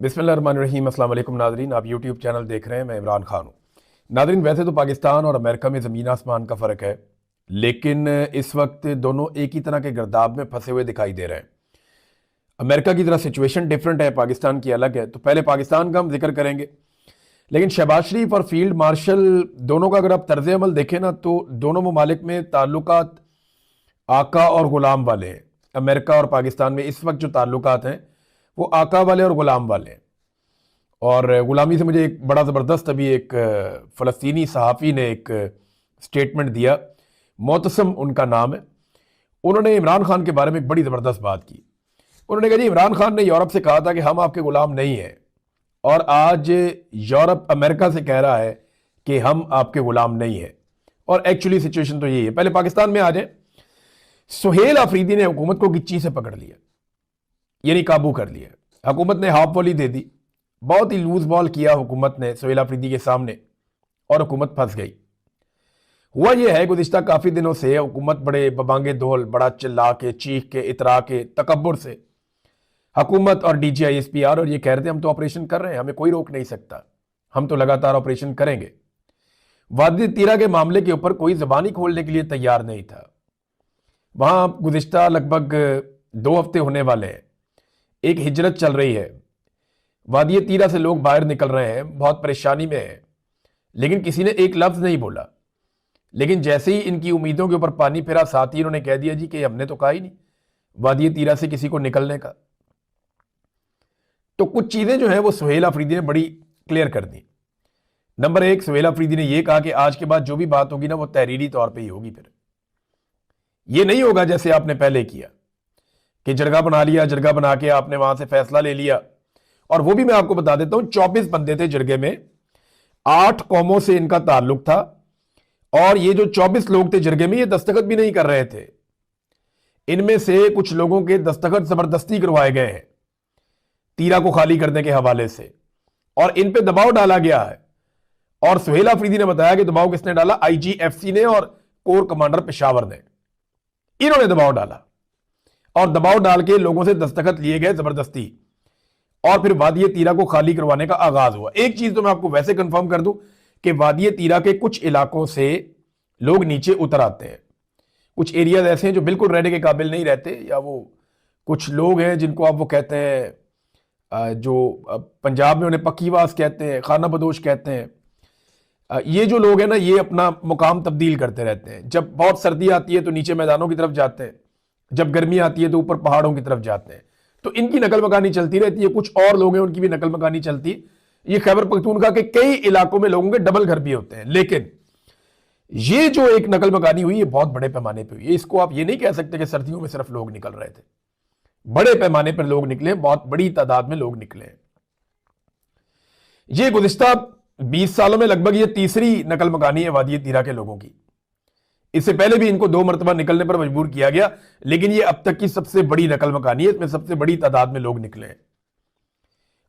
बिस्मिल्लाहिर्रहमानिर्रहीम। अस्सलाम वालेकुम नाज़रीन, आप यूट्यूब चैनल देख रहे हैं। मैं इमरान खान हूँ। नाज़रीन, वैसे तो पाकिस्तान और अमेरिका में ज़मीन आसमान का फ़र्क है, लेकिन इस वक्त दोनों एक ही तरह के गर्दाब में फंसे हुए दिखाई दे रहे हैं। अमेरिका की तरह सिचुएशन डिफरेंट है, पाकिस्तान की अलग है। तो पहले पाकिस्तान का हम जिक्र करेंगे, लेकिन शहबाज शरीफ और फील्ड मार्शल दोनों का अगर आप तर्ज अमल देखें ना, तो दोनों ममालिक में ताल्लुकात आका और ग़ुलाम वाले हैं। अमेरिका और पाकिस्तान में इस वक्त जो ताल्लुकात हैं वो आका वाले और ग़ुलाम वाले हैं। और ग़ुलामी से मुझे एक बड़ा ज़बरदस्त अभी एक फ़लस्तीनी सहाफ़ी ने एक स्टेटमेंट दिया, मोतसम उनका नाम है। उन्होंने इमरान खान के बारे में एक बड़ी ज़बरदस्त बात की। उन्होंने कहा जी, इमरान खान ने यूरोप से कहा था कि हम आपके ग़ुलाम नहीं हैं, और आज यूरोप अमेरिका से कह रहा है कि हम आपके ग़ुलाम नहीं हैं। और एक्चुअली सिचुएशन तो यही है। पहले पाकिस्तान में आ जाए। सुहेल अफरीदी ने हुकूमत को गिच्ची से पकड़ लिया, यानी काबू कर लिया। हुकूमत ने हाफ वॉली दे दी, बहुत ही लूज बॉल किया हुकूमत ने सुहेल अफरीदी के सामने, और हुकूमत फंस गई। हुआ यह है, गुज़िश्ता काफ़ी दिनों से हुकूमत बड़े बबांगे दोल, बड़ा चिल्ला के, चीख के, इतरा के, तकब्बुर से हुकूमत और DGISPR और ये कह रहे थे हम तो ऑपरेशन कर रहे हैं, हमें कोई रोक नहीं सकता, हम तो लगातार ऑपरेशन करेंगे। वादी तीरा के मामले के ऊपर कोई ज़बान ही खोलने के लिए तैयार नहीं था। वहां गुज़िश्ता लगभग 2 हफ्ते होने वाले हैं, एक हिजरत चल रही है। वादी तीरा से लोग बाहर निकल रहे हैं, बहुत परेशानी में है, लेकिन किसी ने एक लफ्ज़ नहीं बोला। लेकिन जैसे ही इनकी उम्मीदों के ऊपर पानी फिरा, साथ ही इन्होंने कह दिया जी कि हमने तो कहा ही नहीं वादी तीरा से किसी को निकलने का। तो कुछ चीज़ें जो हैं वो सुहेल अफरीदी ने बड़ी क्लियर कर दी। नंबर 1, सुहेल अफरीदी ने यह कहा कि आज के बाद जो भी बात होगी ना, वो तहरीरी तौर पर ही होगी। फिर ये नहीं होगा जैसे आपने पहले किया कि जरगा बना लिया, जरगा बना के आपने वहां से फैसला ले लिया। और वो भी मैं आपको बता देता हूं, 24 बंदे थे जरगे में, 8 कौमों से इनका ताल्लुक था। और ये जो 24 लोग थे जरगे में, ये दस्तखत भी नहीं कर रहे थे। इनमें से कुछ लोगों के दस्तखत जबरदस्ती करवाए गए हैं तीरा को खाली करने के हवाले से, और इन पे दबाव डाला गया है। और सुहेल अफरीदी ने बताया कि दबाव किसने डाला? IGFC ने और कोर कमांडर पेशावर ने, इन्होंने दबाव डाला। और दबाव डाल के लोगों से दस्तखत लिए गए जबरदस्ती, और फिर वादी तीरा को खाली करवाने का आगाज हुआ। एक चीज तो मैं आपको वैसे कंफर्म कर दूं कि वादी तीरा के कुछ इलाकों से लोग नीचे उतर आते हैं। कुछ एरियाज ऐसे हैं जो बिल्कुल रहने के काबिल नहीं रहते, या वो कुछ लोग हैं जिनको आप वो कहते हैं, जो पंजाब में उन्हें पक्कीवास कहते हैं, खाना बदोश कहते हैं। ये जो लोग हैं ना, ये अपना मुकाम तब्दील करते रहते हैं। जब बहुत सर्दी आती है तो नीचे मैदानों की तरफ जाते हैं, जब गर्मी आती है तो ऊपर पहाड़ों की तरफ जाते हैं। तो इनकी नकल मकानी चलती रहती है। कुछ और लोग हैं, उनकी भी नकल मकानी चलती है। ये खैबर पख्तूनख्वा के कई इलाकों में लोगों के डबल घर भी होते हैं। लेकिन ये जो एक नकल मकानी हुई, ये बहुत बड़े पैमाने पर हुई। इसको आप ये नहीं कह सकते कि सर्दियों में सिर्फ लोग निकल रहे थे, बड़े पैमाने पर लोग निकले, बहुत बड़ी तादाद में लोग निकले। ये गुज़िश्ता 20 सालों में लगभग ये तीसरी नकल मकानी है वादी तीरा के लोगों की। इससे पहले भी इनको 2 मरतबा निकलने पर मजबूर किया गया, लेकिन ये अब तक की सबसे बड़ी नकल मकानी है। इसमें सबसे बड़ी तादाद में लोग निकले हैं।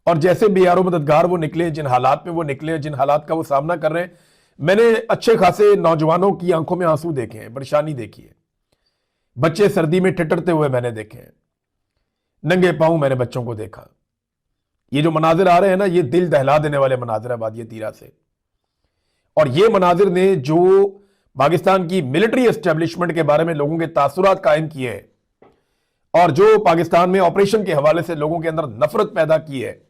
और जैसे बेयारो मददगार वो निकले, जिन हालात में वो निकले, जिन हालात का वो सामना कर रहे हैं, मैंने अच्छे खासे नौजवानों की आंखों में आंसू देखे हैं, परेशानी देखी है। बच्चे सर्दी में ठिठुरते हुए मैंने देखे हैं, नंगे पांव मैंने बच्चों को देखा। ये जो मनाजिर आ रहे हैं ना, ये दिल दहला देने वाले मनाजिर है वादी तीरा से। और ये मनाजिर ने जो पाकिस्तान की मिलिट्री एस्टेब्लिशमेंट के बारे में लोगों के तासुरात कायम किए हैं, और जो पाकिस्तान में ऑपरेशन के हवाले से लोगों के अंदर नफरत पैदा की है,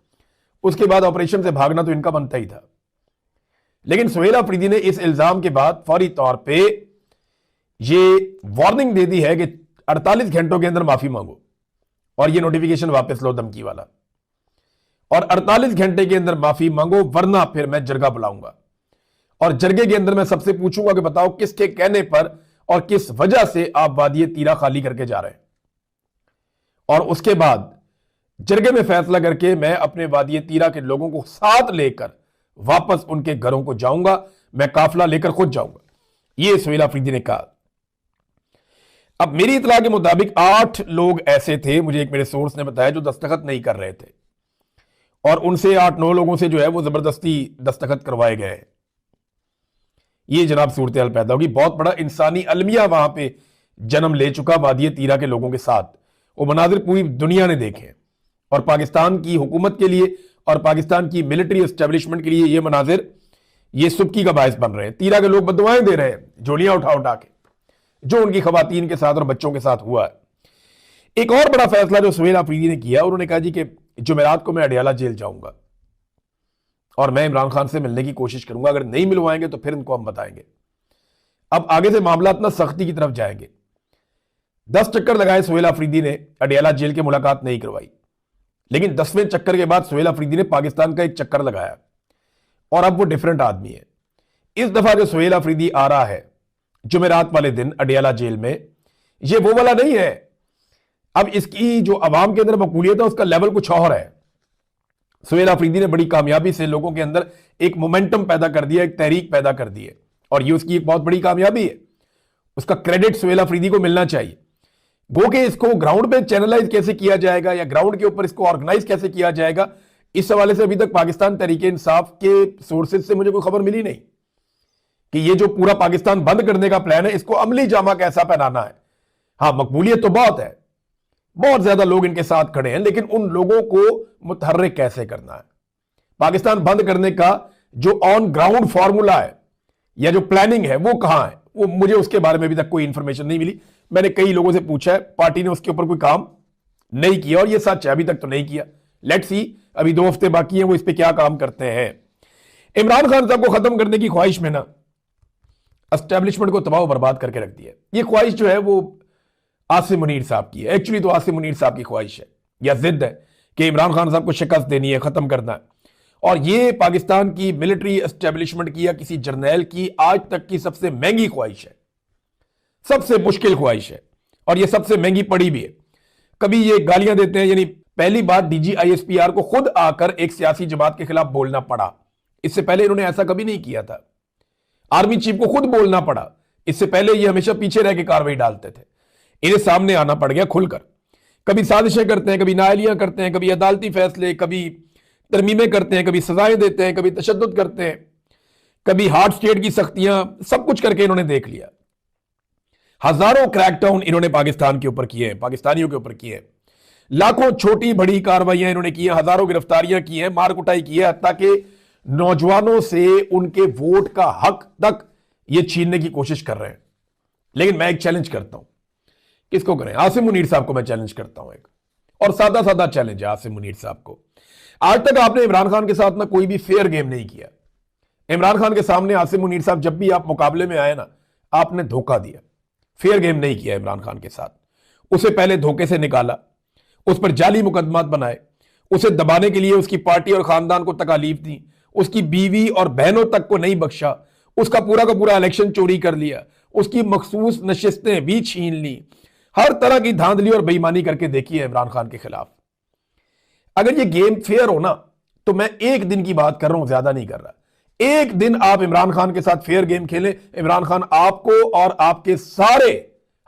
उसके बाद ऑपरेशन से भागना तो इनका बनता ही था। लेकिन सुहेल अफरीदी ने इस इल्जाम के बाद फौरी तौर पे ये वार्निंग दे दी है कि 48 घंटों के अंदर माफी मांगो, और ये नोटिफिकेशन वापस लो, धमकी वाला। और 48 घंटे के अंदर माफी मांगो, वरना फिर मैं जरगा बुलाऊंगा। और जरगे के अंदर मैं सबसे पूछूंगा कि बताओ किसके कहने पर और किस वजह से आप वादी तीरा खाली करके जा रहे हैं। और उसके बाद जरगे में फैसला करके मैं अपने वादी तीरा के लोगों को साथ लेकर वापस उनके घरों को जाऊंगा। मैं काफिला लेकर खुद जाऊंगा, ये सुहेल अफरीदी ने कहा। अब मेरी इतला के मुताबिक 8 लोग ऐसे थे, मुझे एक मेरे सोर्स ने बताया, जो दस्तखत नहीं कर रहे थे, और उनसे 8-9 लोगों से जो है वो जबरदस्ती दस्तखत करवाए गए। ये जनाब सूरत हाल पैदा होगी। बहुत बड़ा इंसानी अलमिया वहां पे जन्म ले चुका वादी तीरा के लोगों के साथ। वो मनाजिर पूरी दुनिया ने देखे, और पाकिस्तान की हुकूमत के लिए और पाकिस्तान की मिलिट्री एस्टेब्लिशमेंट के लिए ये मनाजिर, ये सुबकी का बायस बन रहे हैं। तीरा के लोग बददुआएं दे रहे हैं झोलियां उठा उठा के, जो उनकी खवातीन के साथ और बच्चों के साथ हुआ है। एक और बड़ा फैसला जो सुहेल अफरीदी ने किया, उन्होंने कहा जी कि जुमेरात को मैं अडियाला जेल जाऊंगा और मैं इमरान खान से मिलने की कोशिश करूंगा, अगर नहीं मिलवाएंगे तो फिर इनको हम बताएंगे। अब आगे से मामला इतना सख्ती की तरफ जाएंगे। 10 चक्कर लगाए सुहेल अफरीदी ने, अडियाला जेल की मुलाकात नहीं करवाई, लेकिन 10वें चक्कर के बाद सुहेल अफरीदी ने पाकिस्तान का एक चक्कर लगाया और अब वो डिफरेंट आदमी है। इस दफा जो सुहेल अफरीदी आ रहा है जुमेरात वाले दिन अडियाला जेल में, ये वो वाला नहीं है। अब इसकी जो अवाम के अंदर मकबूलियत है उसका लेवल कुछ और है। सुहेल अफरीदी ने बड़ी कामयाबी से लोगों के अंदर एक मोमेंटम पैदा कर दिया, एक तहरीक पैदा कर दी है, और ये उसकी एक बहुत बड़ी कामयाबी है। उसका क्रेडिट सुहेल अफरीदी को मिलना चाहिए। गो के इसको ग्राउंड पे चैनलाइज कैसे किया जाएगा या ग्राउंड के ऊपर इसको ऑर्गेनाइज कैसे किया जाएगा, इस हवाले से अभी तक पाकिस्तान तहरीक इंसाफ के सोर्सेज से मुझे कोई खबर मिली नहीं कि ये जो पूरा पाकिस्तान बंद करने का प्लान है, इसको अमली जामा कैसा पहनाना है। हाँ, मकबूलियत तो बहुत है, बहुत ज्यादा लोग इनके साथ खड़े हैं, लेकिन उन लोगों को मुतहर्रिक कैसे करना है। पाकिस्तान बंद करने का जो ऑन ग्राउंड फॉर्मूला है या जो प्लानिंग है वो कहां है, वो मुझे उसके बारे में अभी तक कोई इंफॉर्मेशन नहीं मिली। मैंने कई लोगों से पूछा है, पार्टी ने उसके ऊपर कोई काम नहीं किया, और ये सच है, अभी तक तो नहीं किया। लेट्स सी, अभी 2 हफ्ते बाकी हैं, वो इस पे क्या काम करते हैं। इमरान खान साहब को खत्म करने की ख्वाहिश में ना एस्टेब्लिशमेंट को तबाह बर्बाद करके रख दिया। ये ख्वाहिश जो है वो आसिम मुनीर साहब की है। एक्चुअली तो आसिम मुनीर साहब की ख्वाहिश है या जिद है कि इमरान खान साहब को शिकस्त देनी है, खत्म करना है। और ये पाकिस्तान की मिलिट्री एस्टेब्लिशमेंट की या किसी जर्नैल की आज तक की सबसे महंगी ख्वाहिश है, सबसे मुश्किल ख्वाहिश है, और ये सबसे महंगी पड़ी भी है। कभी ये गालियां देते हैं, यानी पहली बार DGISPR को खुद आकर एक सियासी जमात के खिलाफ बोलना पड़ा। इससे पहले इन्होंने ऐसा कभी नहीं किया था। आर्मी चीफ को खुद बोलना पड़ा, इससे पहले ये हमेशा पीछे रह के कार्रवाई डालते थे। इन्हें सामने आना पड़ गया खुलकर। कभी साजिशें करते हैं, कभी नाअहलियां करते हैं, कभी अदालती फैसले, कभी तरमीमें करते हैं, कभी सजाएं देते हैं, कभी तशद्दुद करते हैं, कभी हार्ड स्टेट की सख्तियां, सब कुछ करके इन्होंने देख लिया। हजारों क्रैकडाउन इन्होंने पाकिस्तान के ऊपर किए हैं, पाकिस्तानियों के ऊपर किए हैं। लाखों छोटी बड़ी कार्रवाइयां इन्होंने की हैं, हजारों गिरफ्तारियां की हैं, मार कुटाई की है, ताकि नौजवानों से उनके वोट का हक तक ये छीनने की कोशिश कर रहे हैं। लेकिन मैं एक चैलेंज करता हूं, किसको करें? आसिम मुनीर साहब को मैं चैलेंज करता हूं एक, और सादा सादा चैलेंज है आसिम मुनीर साहब को। आज तक आपने इमरान खान के साथ ना कोई भी फेयर गेम नहीं किया। इमरान खान के सामने आसिम मुनीर साहब जब भी आप मुकाबले में आए ना, आपने धोखा दिया, फेयर गेम नहीं किया इमरान खान के साथ। उसे पहले धोखे से निकाला, उस पर जाली मुकदमात बनाए, उसे दबाने के लिए उसकी पार्टी और खानदान को तकालीफ दी, उसकी बीवी और बहनों तक को नहीं बख्शा, उसका पूरा का पूरा इलेक्शन चोरी कर लिया, उसकी मखसूस नशिस्तें भी छीन ली, हर तरह की धांधली और बेईमानी करके देखी है इमरान खान के खिलाफ। अगर ये गेम फेयर हो ना, तो मैं एक दिन की बात कर रहा हूं, ज्यादा नहीं कर रहा। एक दिन आप इमरान खान के साथ फेयर गेम खेलें, इमरान खान आपको और आपके सारे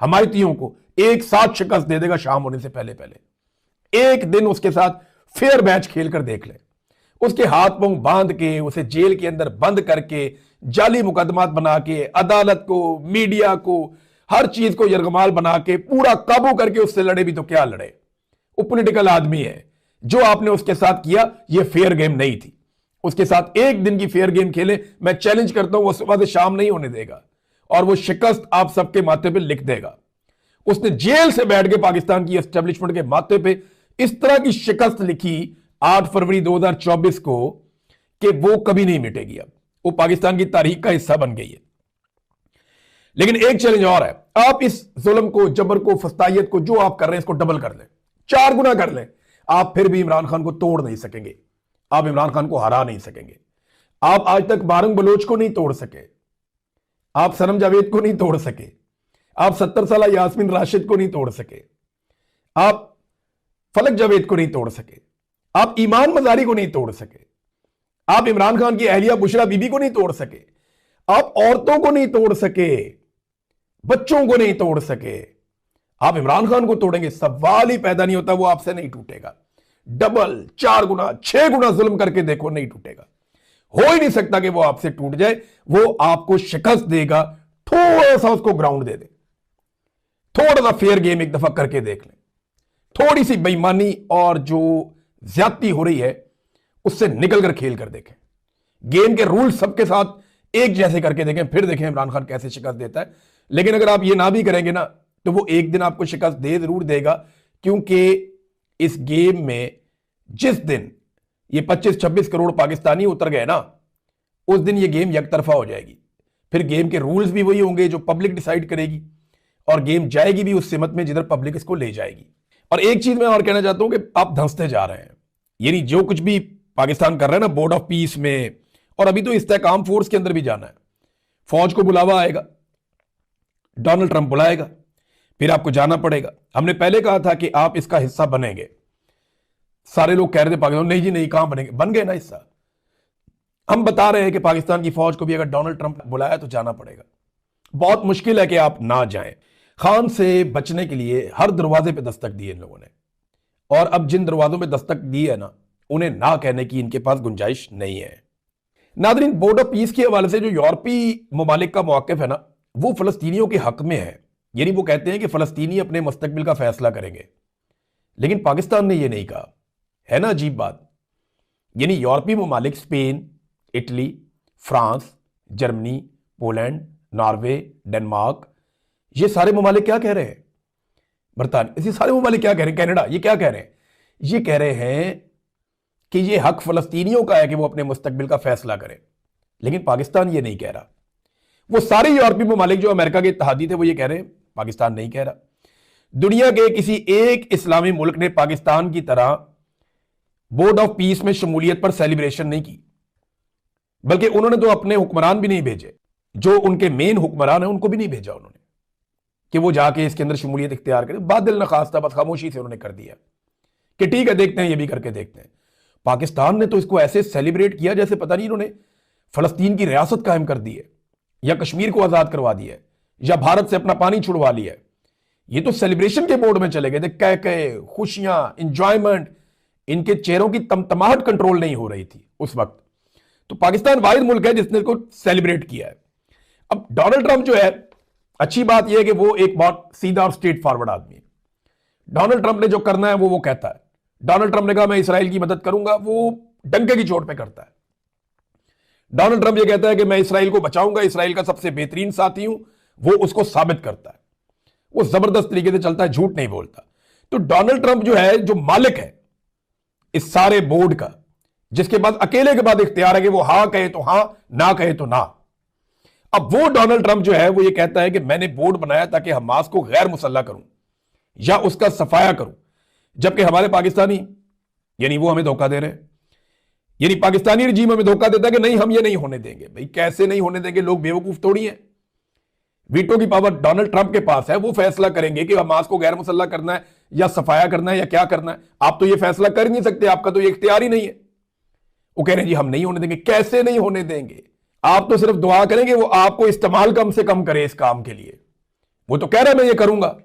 हमायतियों को एक साथ शिकस्त दे देगा शाम होने से पहले पहले। एक दिन उसके साथ फेयर मैच खेलकर देख लें, उसके हाथ पांव बांध के, उसे जेल के अंदर बंद करके, जाली मुकदमात बना के, अदालत को, मीडिया को, हर चीज को यरगमाल बना के पूरा काबू करके उससे लड़े भी तो क्या लड़े। वो पॉलिटिकल आदमी है। जो आपने उसके साथ किया ये फेयर गेम नहीं थी। उसके साथ एक दिन की फेयर गेम खेले, मैं चैलेंज करता हूं, वो सुबह से शाम नहीं होने देगा और वो शिकस्त आप सबके माथे पे लिख देगा। उसने जेल से बैठ के पाकिस्तान की एस्टेब्लिशमेंट के माथे पे इस तरह की शिकस्त लिखी 8 फरवरी 2024 को कि वो कभी नहीं मिटेगी। अब वो पाकिस्तान की तारीख का हिस्सा बन गई है। लेकिन एक चैलेंज और है, आप इस जुल्म को, जबर को, फस्तायत को जो आप कर रहे हैं इसको डबल कर लें, 4 गुना कर लें। आप फिर भी इमरान खान को तोड़ नहीं सकेंगे, आप इमरान खान को हरा नहीं सकेंगे। आप आज तक बारंग बलोच को नहीं तोड़ सके, आप सनम जावेद को नहीं तोड़ सके, आप 70 साल यास्मीन राशिद को नहीं तोड़ सके, आप फलक जावेद को नहीं तोड़ सके, आप ईमान मजारी को नहीं तोड़ सके, आप इमरान खान की अहलिया बुशरा बीबी को नहीं तोड़ सके, आप औरतों को नहीं तोड़ सके, बच्चों को नहीं तोड़ सके। आप इमरान खान को तोड़ेंगे, सवाल ही पैदा नहीं होता, वो आपसे नहीं टूटेगा। डबल, 4 गुना, 6 गुना जुल्म करके देखो, नहीं टूटेगा। हो ही नहीं सकता कि वो आपसे टूट जाए। वो आपको शिकस्त देगा, थोड़ा सा उसको ग्राउंड दे दे, थोड़ा सा फेयर गेम एक दफा करके देख लें, थोड़ी सी बेईमानी और जो ज्यादती हो रही है उससे निकल कर खेल कर देखें, गेम के रूल सबके साथ एक जैसे करके देखें, फिर देखें इमरान खान कैसे शिकस्त देता है। लेकिन अगर आप ये ना भी करेंगे ना, तो वो एक दिन आपको शिकस्त दे जरूर देगा, क्योंकि इस गेम में जिस दिन ये 25-26 करोड़ पाकिस्तानी उतर गए ना, उस दिन ये गेम यकतरफा हो जाएगी। फिर गेम के रूल्स भी वही होंगे जो पब्लिक डिसाइड करेगी, और गेम जाएगी भी उस सिमत में जिधर पब्लिक इसको ले जाएगी। और एक चीज मैं और कहना चाहता हूं कि आप धंसते जा रहे हैं, यानी जो कुछ भी पाकिस्तान कर रहा है ना बोर्ड ऑफ पीस में, और अभी तो इस्तेहकाम फोर्स के अंदर भी जाना है, फौज को बुलावा आएगा, डोनाल्ड ट्रंप बुलाएगा, फिर आपको जाना पड़ेगा। हमने पहले कहा था कि आप इसका हिस्सा बनेंगे, सारे लोग कह रहे थे पाकिस्तान नहीं जी नहीं, कहां बनेंगे, बन गए ना हिस्सा। हम बता रहे हैं कि पाकिस्तान की फौज को भी अगर डोनाल्ड ट्रंप बुलाया तो जाना पड़ेगा। बहुत मुश्किल है कि आप ना जाएं। खान से बचने के लिए हर दरवाजे पे दस्तक दी इन लोगों ने, और अब जिन दरवाजों पे दस्तक दी है ना, उन्हें ना कहने की इनके पास गुंजाइश नहीं है। नादरीन, बोर्ड ऑफ पीस के हवाले से जो यूरोपीय ममालिक का मौक़िफ़ है ना, वो फलस्तीनियों के हक में है। यानी वो कहते हैं कि फलस्तीनी अपने मुस्तकबिल का फैसला करेंगे, लेकिन पाकिस्तान ने ये नहीं कहा। है ना अजीब बात। यानी यूरोपीय ममालिक Spain, Italy, France, Germany, Poland, Norway, Denmark, ये सारे ममालिक क्या कह रहे हैं? बरतानिया, ये सारे ममालिक क्या कह रहे हैं? कनाडा, ये क्या कह रहे हैं? ये कह रहे हैं कि ये हक फलस्तीनियों का है कि वो अपने मुस्तकबिल का फैसला करें, लेकिन पाकिस्तान ये नहीं कह रहा। वो सारे यूरोपीय ममालिक जो अमेरिका के इत्तेहादी थे वो ये कह रहे हैं, पाकिस्तान नहीं कह रहा। दुनिया के किसी एक इस्लामी मुल्क ने पाकिस्तान की तरह बोर्ड ऑफ पीस में शमूलियत पर सेलिब्रेशन नहीं की, बल्कि उन्होंने तो अपने हुक्मरान भी नहीं भेजे, जो उनके मेन हुक्मरान है उनको भी नहीं भेजा उन्होंने कि वो जाके इसके अंदर शमूलियत इख्तियार करें। बादल नखास था, बस खामोशी से उन्होंने कर दिया कि ठीक है देखते हैं, ये भी करके देखते हैं। पाकिस्तान ने तो इसको ऐसे सेलिब्रेट किया जैसे पता नहीं इन्होंने फलस्तीन की रियासत कायम कर दी है, या कश्मीर को आजाद करवा दिया है, या भारत से अपना पानी छुड़वा लिया है। ये तो सेलिब्रेशन के मोड में चले गए थे, कह कह खुशियां, इंजॉयमेंट, इनके चेहरों की तमतमाहट कंट्रोल नहीं हो रही थी उस वक्त। तो पाकिस्तान वाहिद मुल्क है जिसने इसको सेलिब्रेट किया है। अब डोनाल्ड ट्रंप जो है, अच्छी बात यह है कि वो एक बहुत सीधा और स्ट्रेट फॉरवर्ड आदमी है। डोनाल्ड ट्रंप ने जो करना है वो कहता है। डोनाल्ड ट्रंप ने कहा मैं इसराइल की मदद करूंगा, वो डंके की चोट पे करता है। डोनाल्ड ट्रंप ये कहता है कि मैं इसराइल को बचाऊंगा, इसराइल का सबसे बेहतरीन साथी हूं, वो उसको साबित करता है। वो जबरदस्त तरीके से चलता है, झूठ नहीं बोलता। तो डोनाल्ड ट्रंप जो है, जो मालिक है इस सारे बोर्ड का, जिसके बाद अकेले के बाद इख्तियार है कि वो हां कहे तो हां, ना कहे तो ना। अब वो डोनाल्ड ट्रंप जो है वो ये कहता है कि मैंने बोर्ड बनाया ताकि हमास को गैर मुसल्ला करूं या उसका सफाया करूं, जबकि हमारे पाकिस्तानी यानी वो हमें धोखा दे रहे हैं। यानी पाकिस्तानी रजीम हमें धोखा देता है कि नहीं हम ये नहीं होने देंगे। भाई कैसे नहीं होने देंगे? लोग बेवकूफ थोड़ी हैं। वीटो की पावर डोनाल्ड ट्रंप के पास है, वो फैसला करेंगे कि हमास को गैर मुसल्ला करना है या सफाया करना है या क्या करना है। आप तो ये फैसला कर नहीं सकते, आपका तो ये इख्तियार ही नहीं है। वो कह रहे हैं जी हम नहीं होने देंगे। कैसे नहीं होने देंगे? आप तो सिर्फ दुआ करेंगे वो आपको इस्तेमाल कम से कम करे इस काम के लिए। वो तो कह रहा है मैं ये करूंगा।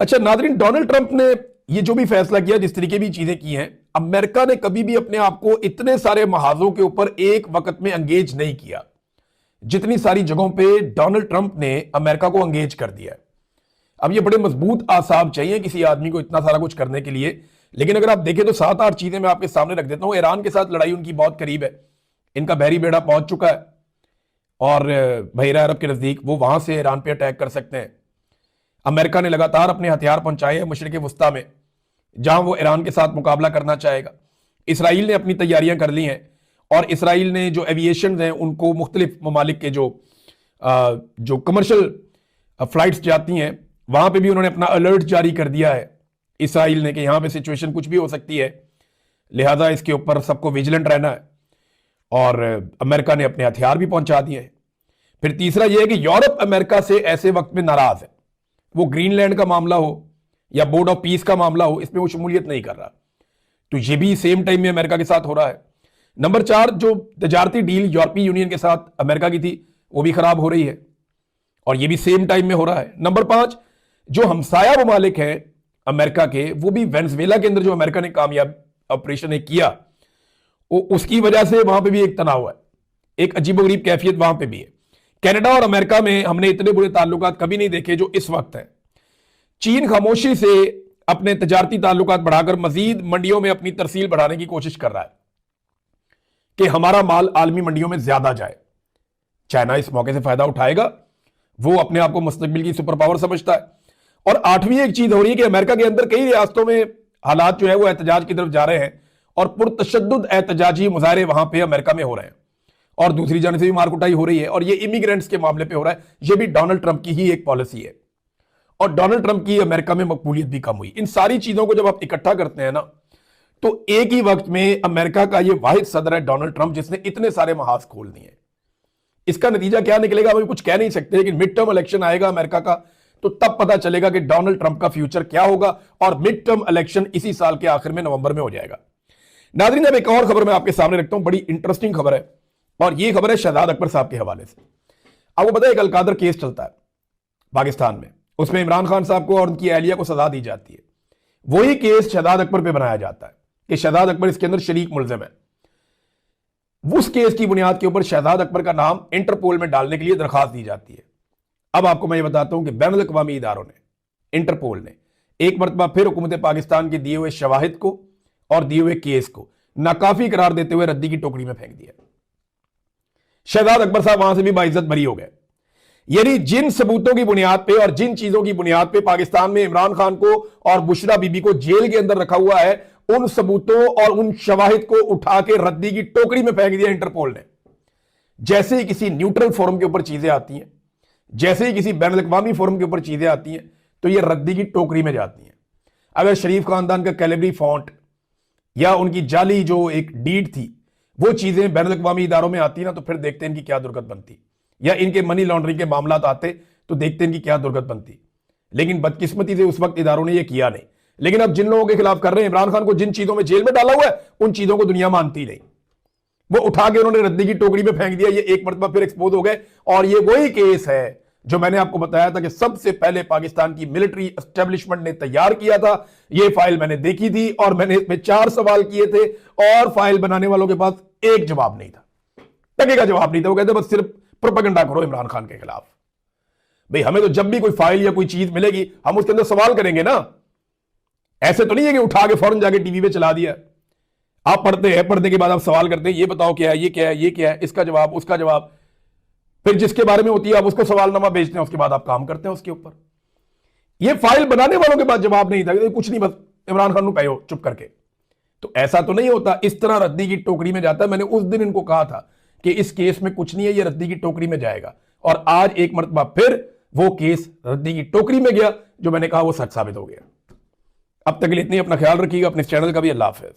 अच्छा नाजरीन, डोनाल्ड ट्रंप ने ये जो भी फैसला किया, जिस तरीके भी चीजें की हैं, अमेरिका ने कभी भी अपने आप को इतने सारे महाजों के ऊपर एक वक्त में अंगेज नहीं किया जितनी सारी जगहों पे डोनाल्ड ट्रंप ने अमेरिका को अंगेज कर दिया है। अब ये बड़े मजबूत आसाब चाहिए किसी आदमी को इतना सारा कुछ करने के लिए। लेकिन अगर आप देखें तो 7-8 चीजें मैं आपके सामने रख देता हूं। ईरान के साथ लड़ाई उनकी बहुत करीब है, इनका बहरी बेड़ा पहुंच चुका है और बहरा अरब के नजदीक वो वहां से ईरान पे अटैक कर सकते हैं। अमेरिका ने लगातार अपने हथियार पहुंचाए हैं मशरिक वस्ता में, जहां वो ईरान के साथ मुकाबला करना चाहेगा। इसराइल ने अपनी तैयारियां कर ली हैं, और इसराइल ने जो एविएशन हैं उनको मुख्तलिफ ममालिक के जो कमर्शियल फ्लाइट्स जाती हैं वहां पे भी उन्होंने अपना अलर्ट जारी कर दिया है इसराइल ने कि यहां पे सिचुएशन कुछ भी हो सकती है, लिहाजा इसके ऊपर सबको विजिलेंट रहना है। और अमेरिका ने अपने हथियार भी पहुंचा दिए हैं। फिर तीसरा यह है कि यूरोप अमेरिका से ऐसे वक्त में नाराज है। वो ग्रीनलैंड का मामला हो या बोर्ड ऑफ पीस का मामला हो, इसमें वो शमूलियत नहीं कर रहा। तो ये भी सेम टाइम में अमेरिका के साथ हो रहा है। नंबर 4, जो तजारती डील यूरोपीय यूनियन के साथ अमेरिका की थी वो भी खराब हो रही है, और ये भी सेम टाइम में हो रहा है। नंबर 5, जो हमसाया ममालिक हैं अमेरिका के, वो भी वेनेजुएला के अंदर जो अमेरिका ने कामयाब ऑपरेशन किया, उसकी वजह से वहां पे भी एक तनाव है, एक अजीबोगरीब कैफियत वहां पे भी है। कनाडा और अमेरिका में हमने इतने बुरे ताल्लुकात कभी नहीं देखे जो इस वक्त है। चीन खामोशी से अपने तजारती ताल्लुकात बढ़ाकर मजीद मंडियों में अपनी तरसील बढ़ाने की कोशिश कर रहा है। कि हमारा माल आलमी मंडियों में ज्यादा जाए। चाइना इस मौके से फायदा उठाएगा, वो अपने आप को मुस्तकबिल की सुपर पावर समझता है। और आठवीं एक चीज हो रही है कि अमेरिका के अंदर कई रियासतों में हालात जो है वो एहतजाज की तरफ जा रहे हैं और पुरतशद्दुद एहतजाजी मुजाहरे वहां पे अमेरिका में हो रहे हैं और दूसरी जानब से भी मारकुटाई हो रही है और ये इमिग्रेंट्स के मामले पे हो रहा है। ये भी डोनाल्ड ट्रंप की ही एक पॉलिसी है और डोनाल्ड ट्रंप की अमेरिका में मकबूलियत भी कम हुई। इन सारी चीजों को जब आप इकट्ठा करते हैं ना, तो एक ही वक्त में अमेरिका का ये वाहिद सदर है डोनाल्ड ट्रंप जिसने इतने सारे महाज खोल दिए। इसका नतीजा क्या निकलेगा अभी कुछ कह नहीं सकते, लेकिन मिड टर्म इलेक्शन आएगा अमेरिका का तो तब पता चलेगा कि डोनाल्ड ट्रंप का फ्यूचर क्या होगा। और मिड टर्म इलेक्शन इसी साल के आखिर में नवंबर में हो जाएगा। नाज़रीन, अब एक और खबर मैं आपके सामने रखता हूं, बड़ी इंटरेस्टिंग खबर है और यह खबर है शहजाद अकबर साहब के हवाले से। आपको पता है एक अलकादर केस चलता है पाकिस्तान में, उसमें इमरान खान साहब को और उनकी अहलिया को सजा दी जाती है। वही केस शहजाद अकबर पे बनाया जाता है कि शहजाद अकबर इसके अंदर शरीक मुलजिम है। उस केस की बुनियाद के ऊपर शहजाद अकबर का नाम इंटरपोल में डालने के लिए दरखास्त दी जाती है। अब आपको मैं ये बताता हूं कि बैनुल अक़वामी इदारों ने, इंटरपोल ने एक मरतबा फिर हुकूमत पाकिस्तान के दिए हुए शवाहिद को और दिए हुए केस को नाकाफी करार देते हुए रद्दी की टोकरी में फेंक दिया। शहजाद अकबर साहब वहां से भी बाइज्जत बरी हो गए। यानी जिन सबूतों की बुनियाद पे और जिन चीजों की बुनियाद पे पाकिस्तान में इमरान खान को और बुशरा बीबी को जेल के अंदर रखा हुआ है, उन सबूतों और उन शवाहिद को उठा के रद्दी की टोकरी में फेंक दिया इंटरपोल ने। जैसे ही किसी न्यूट्रल फोरम के ऊपर चीजें आती हैं, जैसे ही किसी बैनुल अक़वामी फोरम के ऊपर चीजें आती हैं, तो ये रद्दी की टोकरी में जाती हैं। अगर शरीफ खानदान का कैलेबरी फॉन्ट या उनकी जाली जो एक डीड थी वो चीजें बैनुल अक़वामी इदारों में आती ना, तो फिर देखते हैं इनकी क्या दुर्गत बनती, या इनके मनी लॉन्ड्रिंग के मामला आते तो देखते हैं इनकी क्या दुर्गत बनती। लेकिन बदकिस्मती से उस वक्त इदारों ने यह किया नहीं। लेकिन अब जिन लोगों के खिलाफ कर रहे हैं, इमरान खान को जिन चीजों में जेल में डाला हुआ है, उन चीजों को दुनिया मानती नहीं। वो उठा के उन्होंने रद्दी की टोकरी में फेंक दिया। ये एक मरतबा फिर एक्सपोज हो गए और ये वही केस है जो मैंने आपको बताया था कि सबसे पहले पाकिस्तान की मिलिट्री एस्टेब्लिशमेंट ने तैयार किया था। ये फाइल मैंने देखी थी और मैंने इसमें 4 सवाल किए थे और फाइल बनाने वालों के पास एक जवाब नहीं था, टके का जवाब नहीं था। वो कहते बस सिर्फ प्रोपेगेंडा करो इमरान खान के खिलाफ। भाई हमें तो जब भी कोई फाइल या कोई चीज मिलेगी हम उसके अंदर सवाल करेंगे ना। ऐसे तो नहीं है कि उठा के फौरन जाके टीवी पे चला दिया। आप पढ़ते हैं, पढ़ने के बाद आप सवाल करते हैं, ये बताओ क्या है, ये क्या है, ये क्या है, इसका जवाब, उसका जवाब, फिर जिसके बारे में होती है आप उसको सवालनामा भेजते हैं, उसके बाद आप काम करते हैं उसके ऊपर। ये फाइल बनाने वालों के पास जवाब नहीं था कि कुछ नहीं, बस इमरान खान को पे हो चुप करके। तो ऐसा तो नहीं होता, इस तरह रद्दी की टोकरी में जाता है। मैंने उस दिन इनको कहा था कि इस केस में कुछ नहीं है, ये रद्दी की टोकरी में जाएगा, और आज एक मरतबा फिर वो केस रद्दी की टोकरी में गया। जो मैंने कहा वो सच साबित हो गया। अब तक के लिए इतनी, अपना ख्याल रखिएगा, अपने चैनल का भी। अल्लाह हाफिज।